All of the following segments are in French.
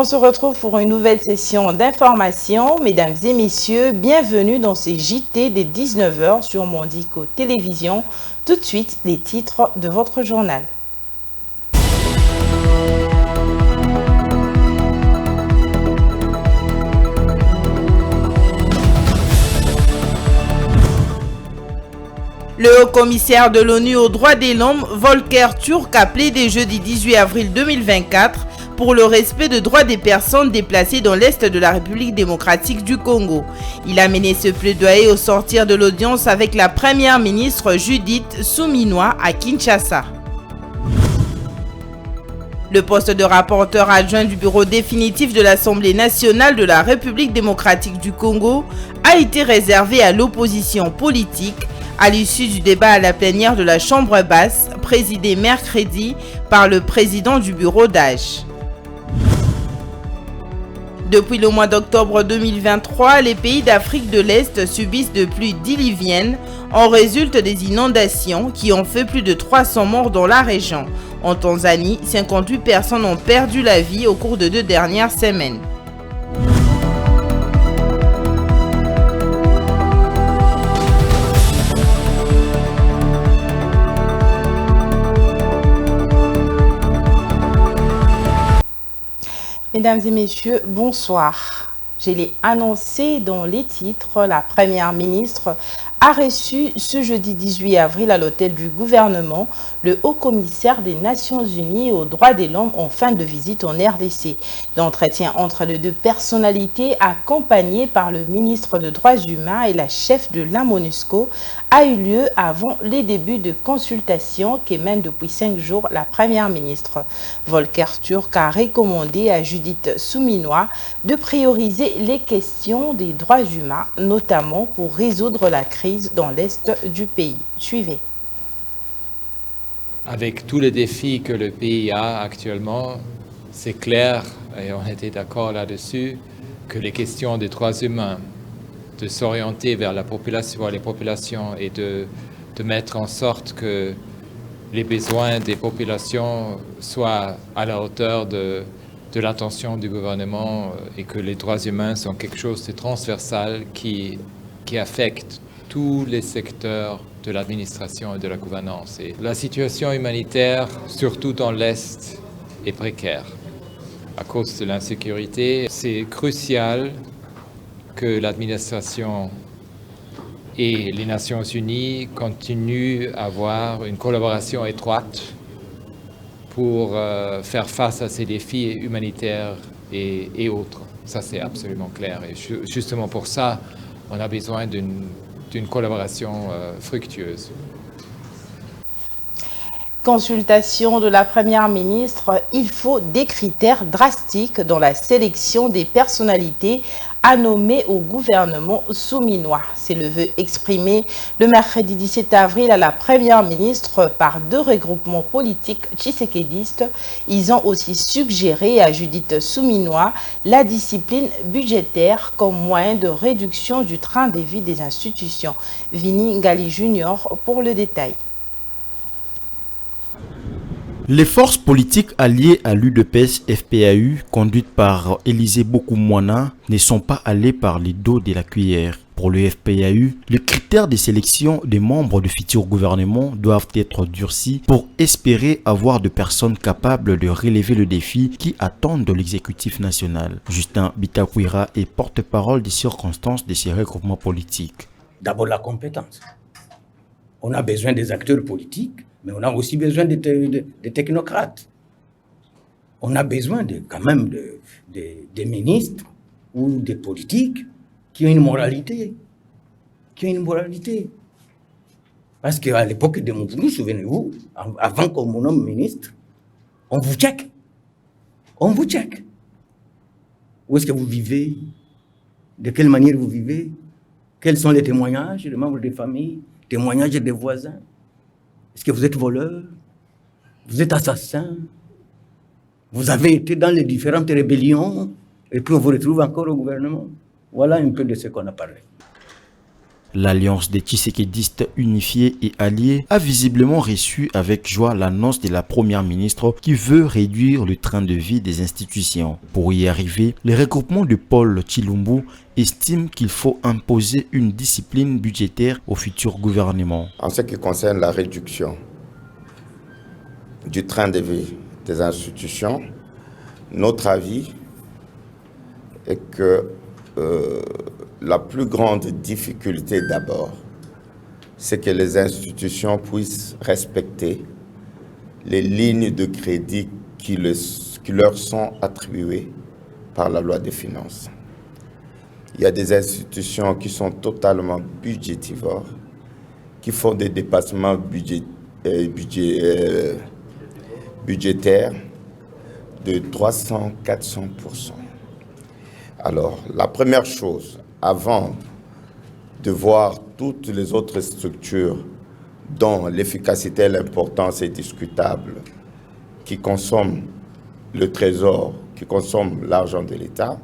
On se retrouve pour une nouvelle session d'information. Mesdames et messieurs, bienvenue dans ces JT des 19h sur Mondico Télévision. Tout de suite, les titres de votre journal. Le haut-commissaire de l'ONU aux droits de l'homme, Volker Turk, a plaidé jeudi 18 avril 2024 pour le respect des droits des personnes déplacées dans l'Est de la République démocratique du Congo. Il a mené ce plaidoyer au sortir de l'audience avec la première ministre Judith Suminwa à Kinshasa. Le poste de rapporteur adjoint du bureau définitif de l'Assemblée nationale de la République démocratique du Congo a été réservé à l'opposition politique à l'issue du débat à la plénière de la Chambre basse, présidé mercredi par le président du bureau d'âge. Depuis le mois d'octobre 2023, les pays d'Afrique de l'Est subissent de pluies diluviennes en résulte des inondations qui ont fait plus de 300 morts dans la région. En Tanzanie, 58 personnes ont perdu la vie au cours de 2 dernières semaines. Mesdames et messieurs, bonsoir. Je l'ai annoncé dans les titres, la première ministre a reçu ce jeudi 18 avril à l'hôtel du gouvernement le haut-commissaire des Nations Unies aux droits de l'homme en fin de visite en RDC. L'entretien entre les deux personnalités, accompagné par le ministre des Droits humains et la chef de la MONUSCO, a eu lieu avant les débuts de consultation que mène depuis 5 jours la première ministre. Volker Turk a recommandé à Judith Suminwa de prioriser les questions des droits humains, notamment pour résoudre la crise dans l'est du pays. Suivez. Avec tous les défis que le pays a actuellement, c'est clair, et on était d'accord là-dessus, que les questions des droits humains, de s'orienter vers la population, les populations et de mettre en sorte que les besoins des populations soient à la hauteur de l'attention du gouvernement et que les droits humains sont quelque chose de transversal qui affecte tous les secteurs de l'administration et de la gouvernance. Et la situation humanitaire, surtout dans l'Est, est précaire. À cause de l'insécurité, c'est crucial que l'administration et les Nations Unies continuent à avoir une collaboration étroite pour faire face à ces défis humanitaires et autres. Ça, c'est absolument clair. Et justement pour ça, on a besoin d'une collaboration fructueuse. Consultation de la première ministre, il faut des critères drastiques dans la sélection des personnalités à nommer au gouvernement souminois. C'est le vœu exprimé le mercredi 17 avril à la première ministre par 2 regroupements politiques tshisekédistes. Ils ont aussi suggéré à Judith Suminwa la discipline budgétaire comme moyen de réduction du train de vie des institutions. Vini Ngali Junior pour le détail. Les forces politiques alliées à l'UDPS-FPAU, conduites par Élisée Bokoumouana, ne sont pas allées par les dos de la cuillère. Pour le FPAU, les critères de sélection des membres du futur gouvernement doivent être durcis pour espérer avoir de personnes capables de relever le défi qui attendent de l'exécutif national. Justin Bitakwira est porte-parole des circonstances de ces regroupements politiques. D'abord la compétence. On a besoin des acteurs politiques, mais on a aussi besoin des technocrates. On a besoin quand même des ministres ou des politiques qui ont une moralité. Parce qu'à l'époque de Mobutu, souvenez-vous, avant qu'on me nomme ministre, on vous check. Où est-ce que vous vivez? De quelle manière vous vivez? Quels sont les témoignages des membres des familles? Témoignages des voisins? Est-ce que vous êtes voleur? Vous êtes assassin? Vous avez été dans les différentes rébellions et puis on vous retrouve encore au gouvernement? Voilà un peu de ce qu'on a parlé. L'alliance des Tshisekédistes unifiés et alliés a visiblement reçu avec joie l'annonce de la première ministre qui veut réduire le train de vie des institutions. Pour y arriver, le regroupement de Paul Tshilombo estime qu'il faut imposer une discipline budgétaire au futur gouvernement. En ce qui concerne la réduction du train de vie des institutions, notre avis est que la plus grande difficulté d'abord, c'est que les institutions puissent respecter les lignes de crédit qui leur sont attribuées par la loi des finances. Il y a des institutions qui sont totalement budgétivores, qui font des dépassements budgétaires de 300-400%. Alors, la première chose, avant de voir toutes les autres structures dont l'efficacité et l'importance est discutable, qui consomment le trésor, qui consomment l'argent de l'État,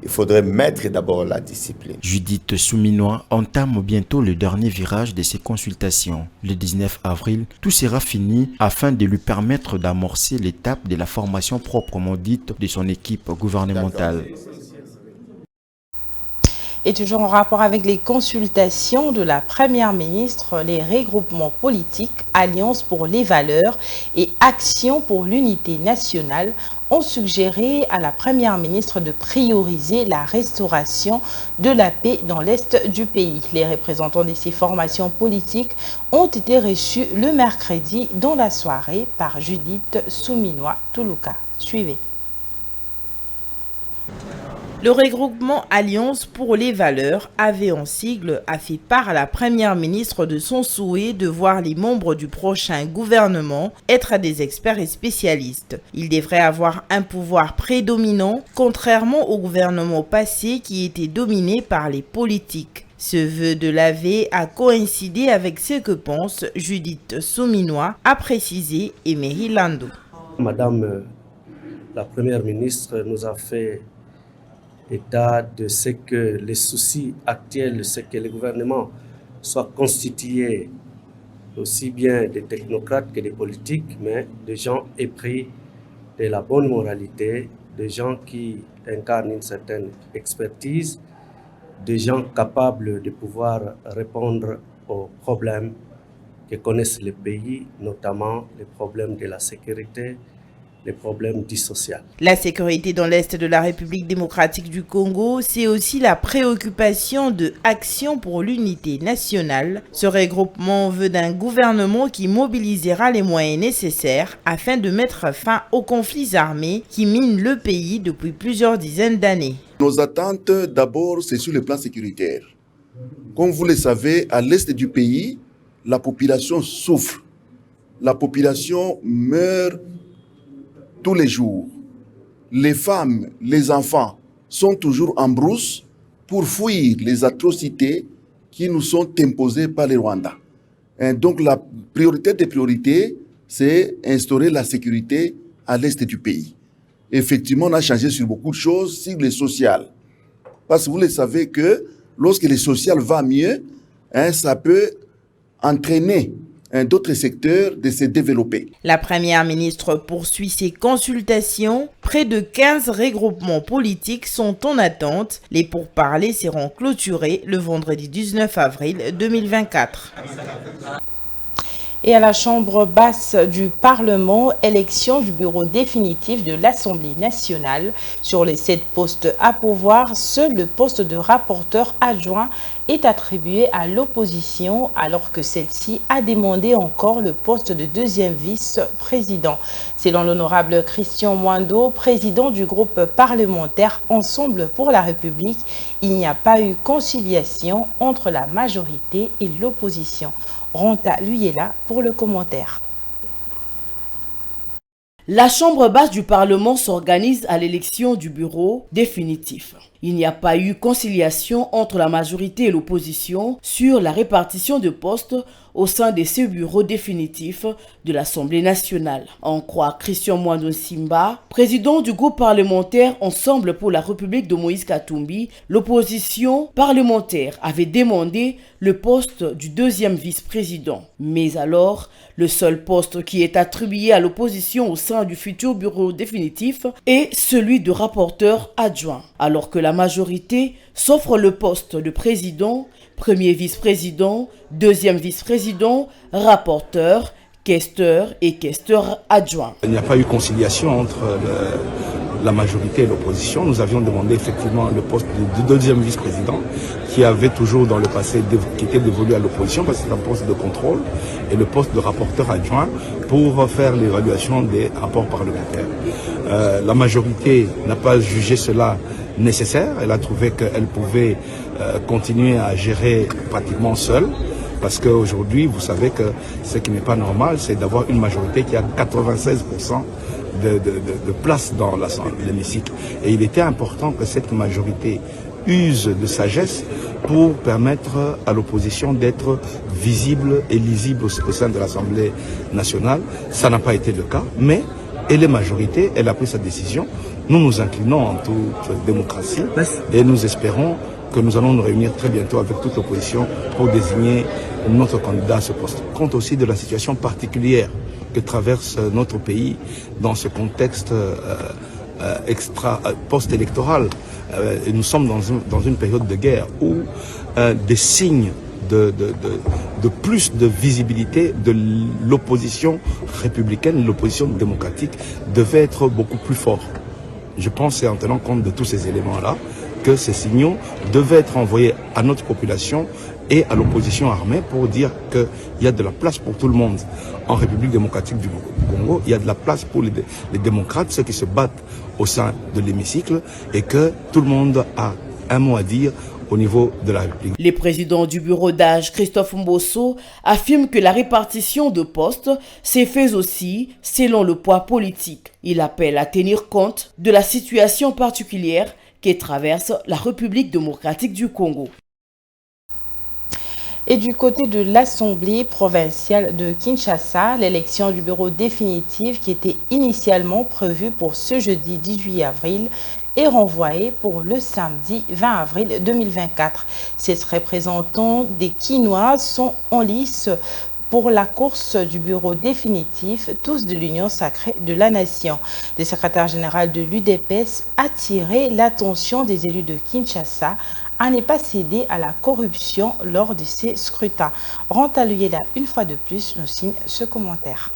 il faudrait mettre d'abord la discipline. Judith Souminois entame bientôt le dernier virage de ses consultations. Le 19 avril, tout sera fini afin de lui permettre d'amorcer l'étape de la formation proprement dite de son équipe gouvernementale. Et toujours en rapport avec les consultations de la Première ministre, les regroupements politiques, Alliance pour les valeurs et Action pour l'unité nationale ont suggéré à la Première ministre de prioriser la restauration de la paix dans l'Est du pays. Les représentants de ces formations politiques ont été reçus le mercredi dans la soirée par Judith Souminois Toulouka. Suivez. Le regroupement Alliance pour les valeurs, avait en sigle, a fait part à la Première ministre de son souhait de voir les membres du prochain gouvernement être des experts et spécialistes. Ils devraient avoir un pouvoir prédominant, contrairement au gouvernement passé qui était dominé par les politiques. Ce vœu de l'AV a coïncidé avec ce que pense Judith Souminois, a précisé Emery Lando. Madame la Première ministre nous a fait état de ce que les soucis actuels, c'est que le gouvernement soit constitué aussi bien des technocrates que des politiques, mais de gens épris de la bonne moralité, de gens qui incarnent une certaine expertise, de gens capables de pouvoir répondre aux problèmes que connaissent les pays, notamment les problèmes de la sécurité, les problèmes dits sociaux. La sécurité dans l'Est de la République démocratique du Congo, c'est aussi la préoccupation de Action pour l'unité nationale. Ce regroupement veut d'un gouvernement qui mobilisera les moyens nécessaires afin de mettre fin aux conflits armés qui minent le pays depuis plusieurs dizaines d'années. Nos attentes, d'abord, c'est sur le plan sécuritaire. Comme vous le savez, à l'Est du pays, la population souffre. La population meurt tous les jours. Les femmes, les enfants sont toujours en brousse pour fuir les atrocités qui nous sont imposées par les Rwandais. Et donc la priorité des priorités, c'est instaurer la sécurité à l'est du pays. Effectivement, on a changé sur beaucoup de choses, sur le social. Parce que vous le savez que lorsque le social va mieux, ça peut entraîner d'autres secteurs de se développer. La Première ministre poursuit ses consultations. Près de 15 regroupements politiques sont en attente. Les pourparlers seront clôturés le vendredi 19 avril 2024. Et à la Chambre basse du Parlement, élection du bureau définitif de l'Assemblée nationale. Sur les 7 postes à pourvoir, seul le poste de rapporteur adjoint est attribué à l'opposition, alors que celle-ci a demandé encore le poste de deuxième vice-président. Selon l'honorable Christian Mwando, président du groupe parlementaire Ensemble pour la République, il n'y a pas eu conciliation entre la majorité et l'opposition. Ronta, lui, est là pour le commentaire. La Chambre basse du Parlement s'organise à l'élection du bureau définitif. Il n'y a pas eu conciliation entre la majorité et l'opposition sur la répartition de postes au sein de ce bureau définitif de l'Assemblée nationale. En croit Christian Mwando Simba, président du groupe parlementaire Ensemble pour la République de Moïse Katumbi, l'opposition parlementaire avait demandé le poste du deuxième vice-président. Mais alors, le seul poste qui est attribué à l'opposition au sein du futur bureau définitif est celui de rapporteur adjoint, alors que la majorité s'offre le poste de président, premier vice-président, deuxième vice-président, rapporteur, questeur et questeur adjoint. Il n'y a pas eu conciliation entre la majorité et l'opposition. Nous avions demandé effectivement le poste de deuxième vice-président qui avait toujours dans le passé, qui était dévolu à l'opposition parce que c'est un poste de contrôle, et le poste de rapporteur adjoint pour faire l'évaluation des rapports parlementaires. La majorité n'a pas jugé cela nécessaire. Elle a trouvé qu'elle pouvait continuer à gérer pratiquement seule. Parce qu'aujourd'hui, vous savez que ce qui n'est pas normal, c'est d'avoir une majorité qui a 96% de place dans l'hémicycle. Et il était important que cette majorité use de sagesse pour permettre à l'opposition d'être visible et lisible au sein de l'Assemblée nationale. Ça n'a pas été le cas, mais elle est majorité, elle a pris sa décision. Nous nous inclinons en toute démocratie et nous espérons que nous allons nous réunir très bientôt avec toute l'opposition pour désigner notre candidat à ce poste. Compte aussi de la situation particulière que traverse notre pays dans ce contexte post-électoral. Nous sommes dans une période de guerre où des signes de plus de visibilité de l'opposition républicaine, l'opposition démocratique devaient être beaucoup plus forts. Je pense, en tenant compte de tous ces éléments-là, que ces signaux devaient être envoyés à notre population et à l'opposition armée pour dire qu'il y a de la place pour tout le monde. En République démocratique du Congo, il y a de la place pour les démocrates, ceux qui se battent au sein de l'hémicycle, et que tout le monde a un mot à dire au niveau de la République. Le président du bureau d'âge, Christophe Mbosso, affirme que la répartition de postes s'est faite aussi selon le poids politique. Il appelle à tenir compte de la situation particulière qui traverse la République démocratique du Congo. Et du côté de l'Assemblée provinciale de Kinshasa, l'élection du bureau définitif qui était initialement prévue pour ce jeudi 18 avril est renvoyée pour le samedi 20 avril 2024. Ces représentants des Kinois sont en lice pour la course du bureau définitif, tous de l'Union sacrée de la nation. Le secrétaire général de l'UDPS a attiré l'attention des élus de Kinshasa à ne pas céder à la corruption lors de ces scrutins. Renta Luyela, une fois de plus, nous signe ce commentaire.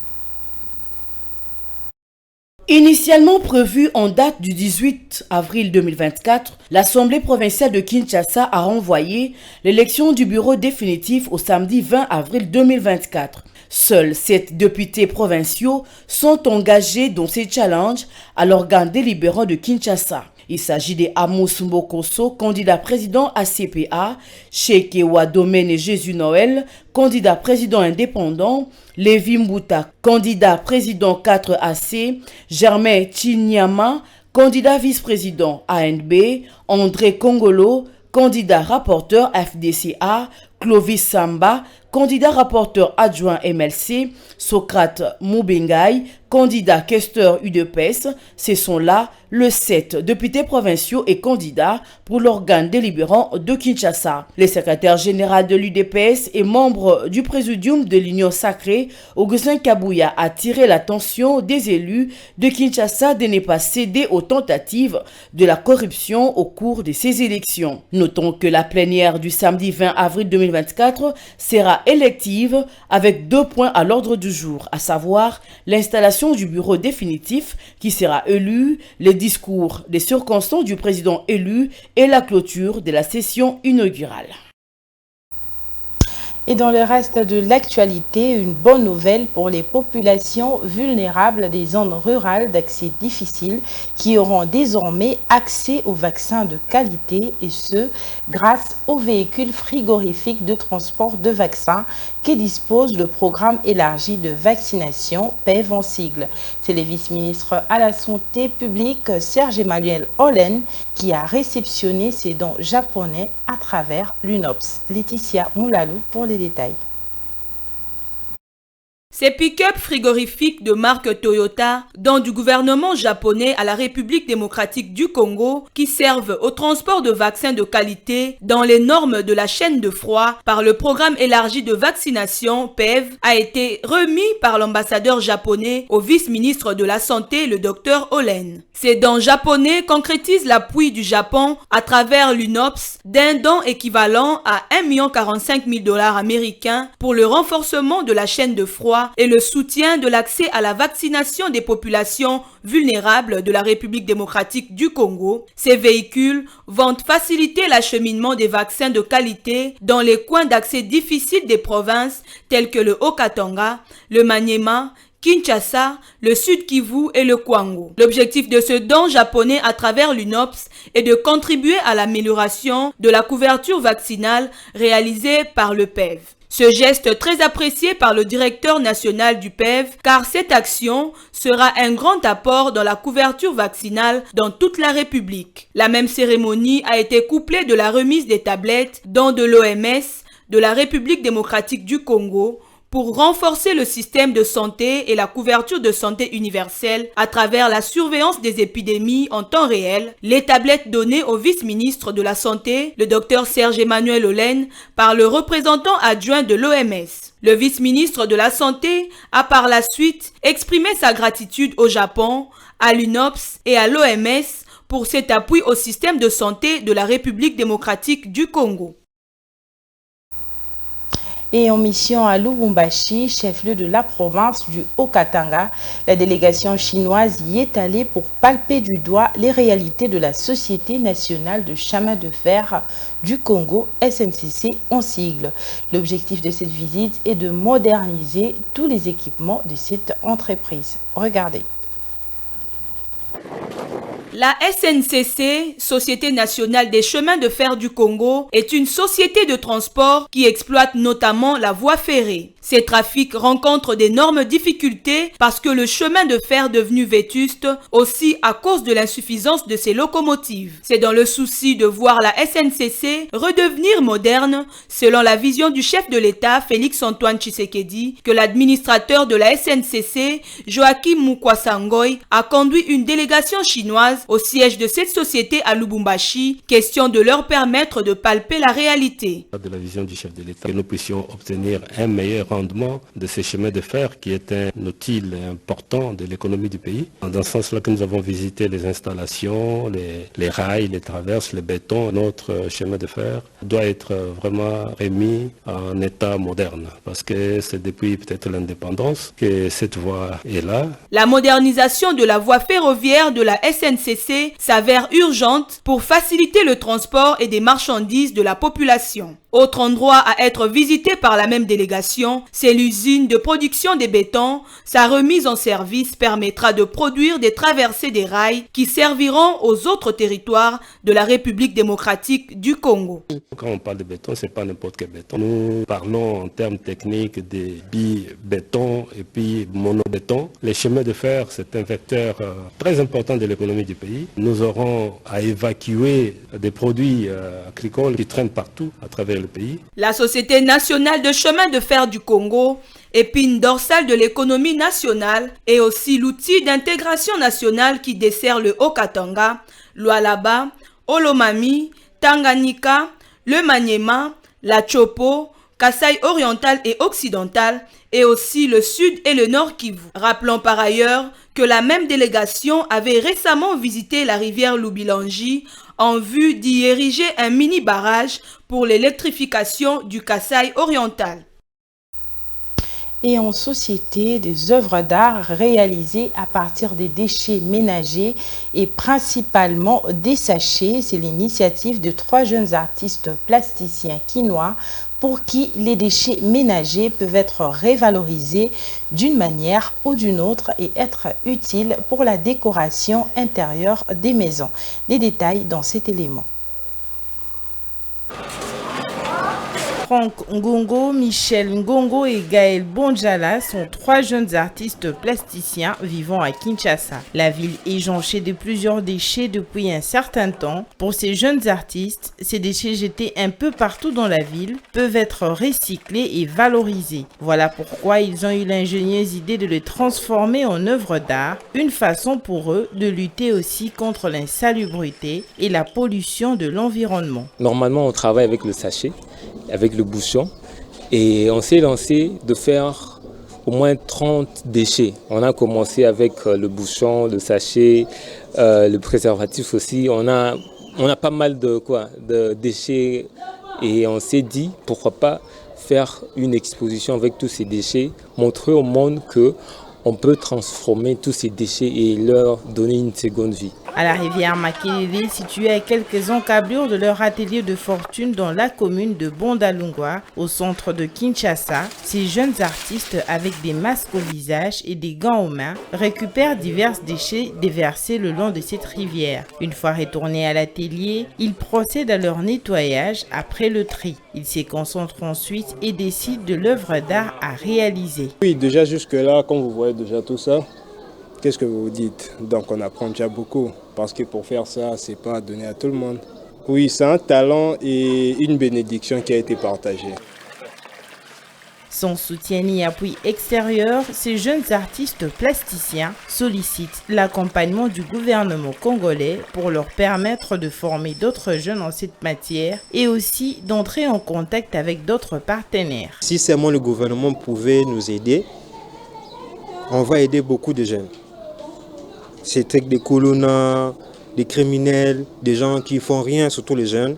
Initialement prévue en date du 18 avril 2024, l'Assemblée provinciale de Kinshasa a renvoyé l'élection du bureau définitif au samedi 20 avril 2024. Seuls 7 députés provinciaux sont engagés dans ces challenges à l'organe délibérant de Kinshasa. Il s'agit de Amos Mbokoso, candidat président à CPA, Shekewa Domaine et Jésus Noël, candidat président indépendant, Lévi Mbouta, candidat président 4AC, Germain Chinyama, candidat vice-président ANB, André Kongolo, candidat rapporteur FDCA, Clovis Samba, candidat rapporteur adjoint MLC, Socrate Moubengaï, candidat questeur UDPS. Ce sont là le 7 députés provinciaux et candidats pour l'organe délibérant de Kinshasa. Le secrétaire général de l'UDPS et membre du présidium de l'Union sacrée, Augustin Kabouya, a attiré l'attention des élus de Kinshasa de ne pas céder aux tentatives de la corruption au cours de ces élections. Notons que la plénière du samedi 20 avril 2024 sera élective avec 2 points à l'ordre du jour, à savoir l'installation du bureau définitif qui sera élu, les discours des circonstances du président élu et la clôture de la session inaugurale. Et dans le reste de l'actualité, une bonne nouvelle pour les populations vulnérables des zones rurales d'accès difficile qui auront désormais accès aux vaccins de qualité et ce, grâce aux véhicules frigorifiques de transport de vaccins qui dispose le programme élargi de vaccination PEV en sigle. C'est le vice-ministre à la santé publique Serge Emmanuel Olen qui a réceptionné ces dons japonais à travers l'UNOPS. Laetitia Moulalou pour les détails. Ces pick-up frigorifiques de marque Toyota, dont du gouvernement japonais à la République démocratique du Congo, qui servent au transport de vaccins de qualité dans les normes de la chaîne de froid par le programme élargi de vaccination PEV, a été remis par l'ambassadeur japonais au vice-ministre de la Santé, le Dr Olen. Ces dons japonais concrétisent l'appui du Japon à travers l'UNOPS d'un don équivalent à 1,45 million américains pour le renforcement de la chaîne de froid et le soutien de l'accès à la vaccination des populations vulnérables de la République démocratique du Congo. Ces véhicules vont faciliter l'acheminement des vaccins de qualité dans les coins d'accès difficiles des provinces telles que le Haut-Katanga, le Maniema, Kinshasa, le Sud Kivu et le Kwango. L'objectif de ce don japonais à travers l'UNOPS est de contribuer à l'amélioration de la couverture vaccinale réalisée par le PEV. Ce geste très apprécié par le directeur national du PEV, car cette action sera un grand apport dans la couverture vaccinale dans toute la République. La même cérémonie a été couplée de la remise des tablettes dont de l'OMS, de la République démocratique du Congo, pour renforcer le système de santé et la couverture de santé universelle à travers la surveillance des épidémies en temps réel. Les tablettes données au vice-ministre de la Santé, le Dr Serge-Emmanuel Olen, par le représentant adjoint de l'OMS. Le vice-ministre de la Santé a par la suite exprimé sa gratitude au Japon, à l'UNOPS et à l'OMS pour cet appui au système de santé de la République démocratique du Congo. Et en mission à Lubumbashi, chef-lieu de la province du Haut-Katanga, la délégation chinoise y est allée pour palper du doigt les réalités de la Société nationale de chemin de fer du Congo, SNCC en sigle. L'objectif de cette visite est de moderniser tous les équipements de cette entreprise. Regardez. La SNCC, Société nationale des chemins de fer du Congo, est une société de transport qui exploite notamment la voie ferrée. Ces trafics rencontrent d'énormes difficultés parce que le chemin de fer devenu vétuste, aussi à cause de l'insuffisance de ses locomotives. C'est dans le souci de voir la SNCC redevenir moderne, selon la vision du chef de l'État, Félix-Antoine Tshisekedi, que l'administrateur de la SNCC, Joachim Mukwasangoy, a conduit une délégation chinoise au siège de cette société à Lubumbashi, question de leur permettre de palper la réalité. De la vision du chef de l'État, que nous puissions obtenir un meilleur rendement de ces chemins de fer qui est un outil important de l'économie du pays. Dans ce sens-là que nous avons visité les installations, les rails, les traverses, les bétons. Notre chemin de fer doit être vraiment remis en état moderne parce que c'est depuis peut-être l'indépendance que cette voie est là. La modernisation de la voie ferroviaire de la SNCC s'avère urgente pour faciliter le transport et des marchandises de la population. Autre endroit à être visité par la même délégation, c'est l'usine de production des bétons. Sa remise en service permettra de produire des traversées des rails qui serviront aux autres territoires de la République démocratique du Congo. Quand on parle de béton, ce n'est pas n'importe quel béton. Nous parlons en termes techniques des bi-béton et puis monobéton. Les chemins de fer, c'est un vecteur très important de l'économie du pays. Nous aurons à évacuer des produits agricoles qui traînent partout à travers le pays. La Société nationale de chemin de fer du Congo, épine dorsale de l'économie nationale, est aussi l'outil d'intégration nationale qui dessert le Haut-Katanga, Lualaba, Olomami, Tanganyika, le Maniema, la Chopo, Kasaï oriental et occidental, et aussi le sud et le nord Kivu. Rappelons par ailleurs que la même délégation avait récemment visité la rivière Lubilangi en vue d'y ériger un mini-barrage pour l'électrification du Kasaï oriental. Et en société, des œuvres d'art réalisées à partir des déchets ménagers et principalement des sachets. C'est l'initiative de 3 jeunes artistes plasticiens quinois pour qui les déchets ménagers peuvent être révalorisés d'une manière ou d'une autre et être utiles pour la décoration intérieure des maisons. Les détails dans cet élément. Franck Ngongo, Michel Ngongo et Gaël Bonjala sont 3 jeunes artistes plasticiens vivant à Kinshasa. La ville est jonchée de plusieurs déchets depuis un certain temps. Pour ces jeunes artistes, ces déchets jetés un peu partout dans la ville peuvent être recyclés et valorisés. Voilà pourquoi ils ont eu l'ingénieuse idée de les transformer en œuvres d'art, une façon pour eux de lutter aussi contre l'insalubrité et la pollution de l'environnement. Normalement, on travaille avec le sachet, avec le bouchon, et on s'est lancé de faire au moins 30 déchets. On a commencé avec le bouchon, le sachet, le préservatif aussi. On a pas mal de déchets et on s'est dit pourquoi pas faire une exposition avec tous ces déchets, montrer au monde que on peut transformer tous ces déchets et leur donner une seconde vie. À la rivière Makelele, située à quelques encablures de leur atelier de fortune dans la commune de Bondalungwa, au centre de Kinshasa, ces jeunes artistes avec des masques au visage et des gants aux mains récupèrent divers déchets déversés le long de cette rivière. Une fois retournés à l'atelier, ils procèdent à leur nettoyage après le tri. Ils se concentrent ensuite et décident de l'œuvre d'art à réaliser. Oui, déjà jusque-là, quand vous voyez déjà tout ça, qu'est-ce que vous dites? Donc on apprend déjà beaucoup, parce que pour faire ça, c'est pas donné à tout le monde. Oui, c'est un talent et une bénédiction qui a été partagée. Sans soutien ni appui extérieur, ces jeunes artistes plasticiens sollicitent l'accompagnement du gouvernement congolais pour leur permettre de former d'autres jeunes en cette matière et aussi d'entrer en contact avec d'autres partenaires. Si seulement le gouvernement pouvait nous aider, on va aider beaucoup de jeunes. C'est des colonnades, des criminels, des gens qui font rien, surtout les jeunes.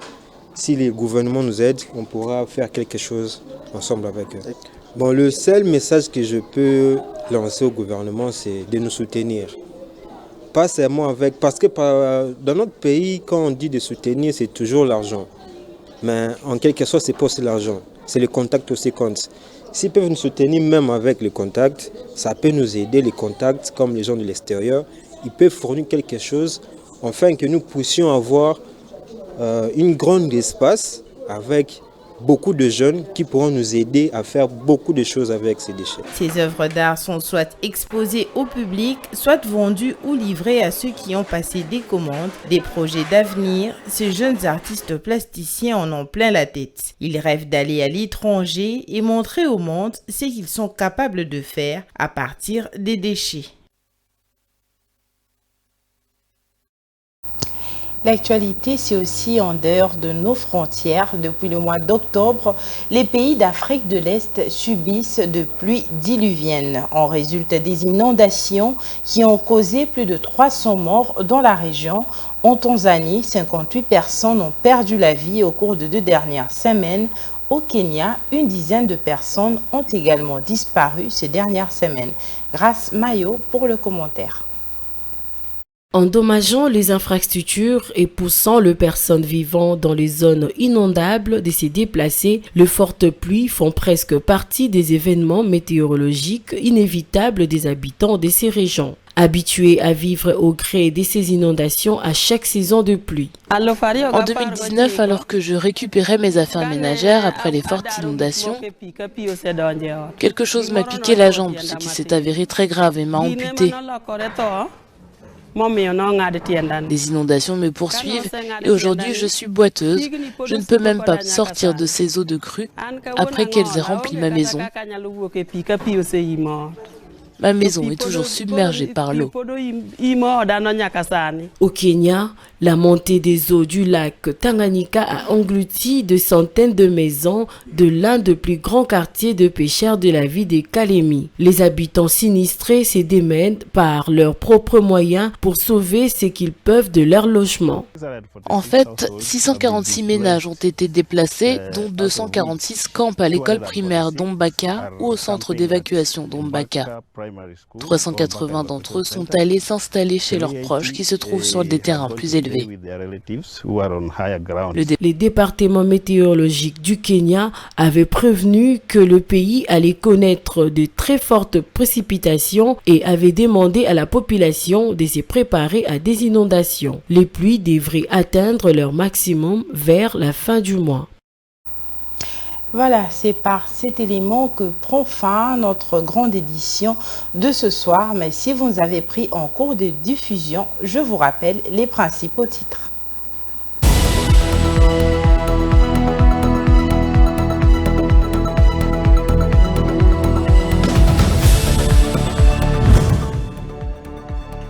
Si les gouvernements nous aident, on pourra faire quelque chose ensemble avec eux. Bon, le seul message que je peux lancer au gouvernement, c'est de nous soutenir. Pas seulement avec... Parce que dans notre pays, quand on dit de soutenir, c'est toujours l'argent. Mais en quelque sorte, c'est pas aussi l'argent. C'est le contact aussi compte. S'ils peuvent nous soutenir même avec le contact, ça peut nous aider, les contacts, comme les gens de l'extérieur. Ils peuvent fournir quelque chose afin que nous puissions avoir une grande espace avec beaucoup de jeunes qui pourront nous aider à faire beaucoup de choses avec ces déchets. Ces œuvres d'art sont soit exposées au public, soit vendues ou livrées à ceux qui ont passé des commandes. Des projets d'avenir, ces jeunes artistes plasticiens en ont plein la tête. Ils rêvent d'aller à l'étranger et montrer au monde ce qu'ils sont capables de faire à partir des déchets. L'actualité, c'est aussi en dehors de nos frontières. Depuis le mois d'octobre, les pays d'Afrique de l'Est subissent de pluies diluviennes. En résulte des inondations qui ont causé plus de 300 morts dans la région. En Tanzanie, 58 personnes ont perdu la vie au cours de 2 dernières semaines. Au Kenya, une dizaine de personnes ont également disparu ces dernières semaines. Grâce Mayo pour le commentaire. Endommageant les infrastructures et poussant les personnes vivant dans les zones inondables de se déplacer, les fortes pluies font presque partie des événements météorologiques inévitables des habitants de ces régions. Habitués à vivre au gré de ces inondations à chaque saison de pluie. En 2019, alors que je récupérais mes affaires ménagères après les fortes inondations, quelque chose m'a piqué la jambe, ce qui s'est avéré très grave et m'a amputé. Les inondations me poursuivent et aujourd'hui je suis boiteuse. Je ne peux même pas sortir de ces eaux de crue après qu'elles aient rempli ma maison. Ma maison est toujours submergée par l'eau. Au Kenya, la montée des eaux du lac Tanganyika a englouti de centaines de maisons de l'un des plus grands quartiers de pêcheurs de la ville de Kalemi. Les habitants sinistrés se démènent par leurs propres moyens pour sauver ce qu'ils peuvent de leur logement. En fait, 646 ménages ont été déplacés, dont 246 campent à l'école primaire d'Ombaka ou au centre d'évacuation d'Ombaka. 380 d'entre eux sont allés s'installer chez leurs proches qui se trouvent sur des terrains plus élevés. Le département météorologique du Kenya avait prévenu que le pays allait connaître de très fortes précipitations et avait demandé à la population de se préparer à des inondations. Les pluies devraient atteindre leur maximum vers la fin du mois. Voilà, c'est par cet élément que prend fin notre grande édition de ce soir. Mais si vous avez pris en cours de diffusion, je vous rappelle les principaux titres.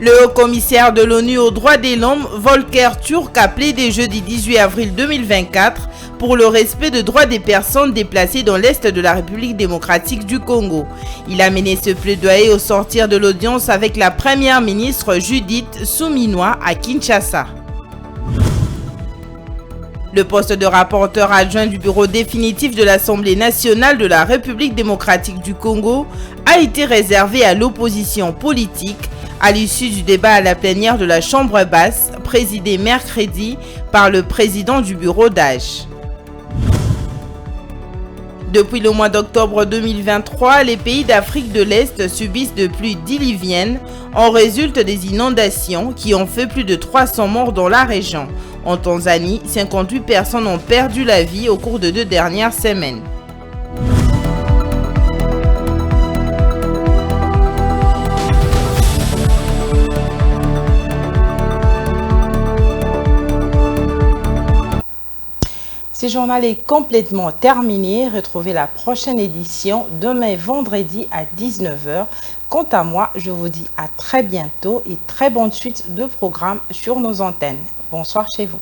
Le haut-commissaire de l'ONU aux droits de l'homme, Volker Turk, a plaidé jeudi 18 avril 2024 pour le respect des droits des personnes déplacées dans l'Est de la République démocratique du Congo. Il a mené ce plaidoyer au sortir de l'audience avec la première ministre Judith Suminwa à Kinshasa. Le poste de rapporteur adjoint du bureau définitif de l'Assemblée nationale de la République démocratique du Congo a été réservé à l'opposition politique à l'issue du débat à la plénière de la Chambre basse, présidé mercredi par le président du bureau d'âge. Depuis le mois d'octobre 2023, les pays d'Afrique de l'Est subissent de pluies diluviennes. En résulte des inondations qui ont fait plus de 300 morts dans la région. En Tanzanie, 58 personnes ont perdu la vie au cours de 2 dernières semaines. Ce journal est complètement terminé. Retrouvez la prochaine édition demain vendredi à 19h. Quant à moi, je vous dis à très bientôt et très bonne suite de programmes sur nos antennes. Bonsoir chez vous.